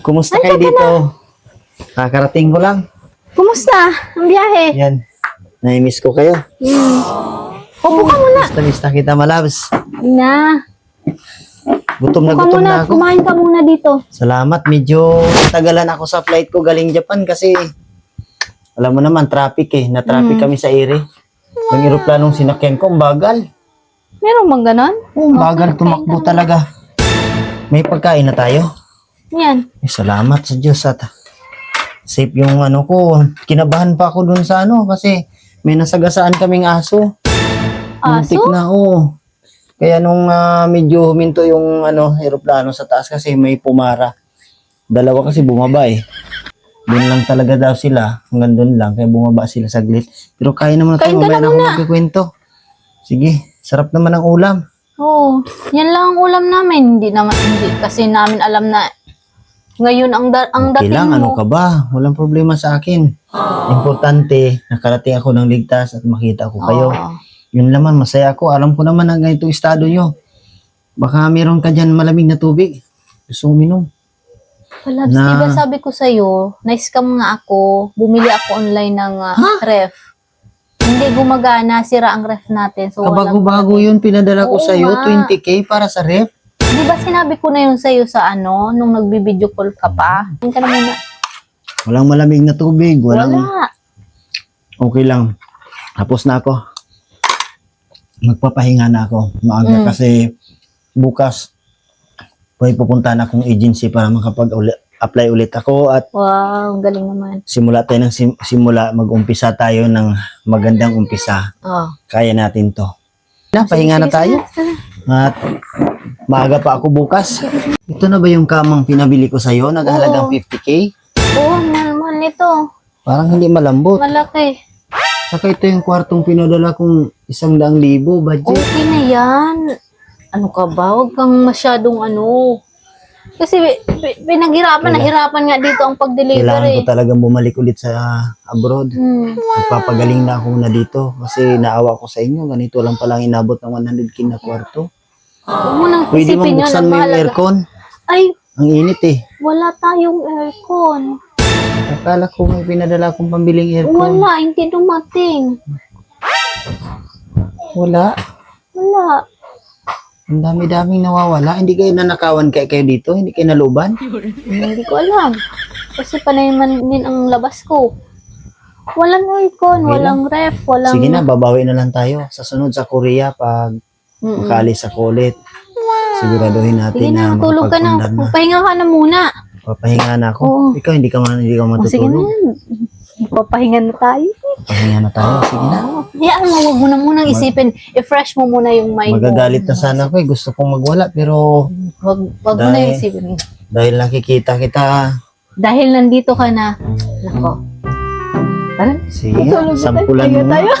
Kumusta kayo dito? Kakarating ko lang. Kumusta ang biyahe? Yan. Naimiss ko kayo. Upo ka muna. Mista kita, malabs. Na. Gutom na Upo ka gutom muna. na ako. Kumain ka muna dito. Salamat. Medyo tagalan ako sa flight ko galing Japan kasi alam mo naman, traffic eh. Na-traffic kami sa ere. Yung eroplanong sinakyan ko, ang bagal. Meron bang ganon? Oh, ang bagal tumakbo talaga. May pagkain na tayo. Yan. Salamat sa Diyos at safe yung ano ko. Kinabahan pa ako dun sa ano kasi may nasagasaan kaming aso. Muntik Aso? na, oo. Kaya nung medyo huminto yung eroplano sa taas kasi may pumara. Dalawa kasi bumaba eh. Doon lang talaga daw sila. Hanggang doon lang. Kaya bumaba sila saglit. Pero kaya naman na tayo. Kain ka Mamaya na na ako muna. magkikwento. Sige. Sarap naman ang ulam. Oo. Yan lang ang ulam namin. Hindi kasi namin alam na ngayon ang dating Kailangan, ano mo. ka ba? Walang problema sa akin. Importante, nakarating ako ng ligtas at makita ko kayo. Oo. Yun naman, masaya ako. Alam ko naman ang ganitong estado nyo. Baka meron ka dyan malamig na tubig. Gusto mo minom? Palabs, Na- diba sabi ko sa'yo, na-scam nga ako, bumili ako online ng ref. Hindi gumagana, sira ang ref natin. So Kabago-bago yun, pinadala ko Oo sa'yo. nga. 20K para sa ref. Di ba sinabi ko na yun sa'yo sa nung nagbibideo call ka pa? Tingin ka na muna. Walang malamig na tubig. Walang... Wala. Okay lang. Tapos na ako. Magpapahinga na ako. Maaga kasi bukas may pupuntahan akong agency para makapag-apply ulit ako at Wow, ang galing naman. simula tayo ng simula, mag-umpisa tayo ng magandang umpisa. Oh. Kaya natin to. Pahinga na tayo. At maaga pa ako bukas. Ito na ba yung kamang pinabili ko sa'yo? Naghahalagang Oo. 50K? Oo, mahal nito. Parang hindi malambot. Malaki. Saka ito yung kwartong pinadala kong 100,000 budget. Okay na yan. Ano ka ba? Huwag kang masyadong Kasi pinaghirapan, nahirapan nga dito ang Kailangan pag-deliver ko talagang bumalik ulit sa abroad. Magpapagaling na ako na dito. Kasi naawa ko sa inyo. Ganito lang palang inabot ng 100K na kwarto. Huwag mo nang Pwede mong isipin yun. buksan Ang mo yung mahalaga. aircon. Ay, Ang init eh. wala tayong aircon. Akala ko may pinadala akong pambiling aircon. Wala, hindi dumating. Wala. Wala. Ang dami-daming nawawala. Hindi kayo nanakawan kayo dito? Hindi kayo naluban? Hindi ko alam. Kasi panay man din ang labas ko. Walang aircon, Okay walang ref, walang... Sige na, babawi na lang tayo. Sa sunod sa Korea, pag makaalis ako ulit, siguraduhin natin Sige na, matulog ka na. makapagpundar na. Magpahinga ka na muna. Papahinga na ako. Oo. Ikaw, hindi ka O, sige na matutulog. yan. Magpapahinga na tayo. Pahinga na tayo. Sige na. Hayaan mo, huwag mo na munang isipin. I-fresh mo muna yung mind mo. Magagalit na sana ako eh. Gusto kong magwala, pero Wag mo na Dahil- isipin. dahil nakikita kita, Dahil nandito ka na. Nako. Tara. sige, Matulog na tayo. sampulan Pahinga mo. tayo.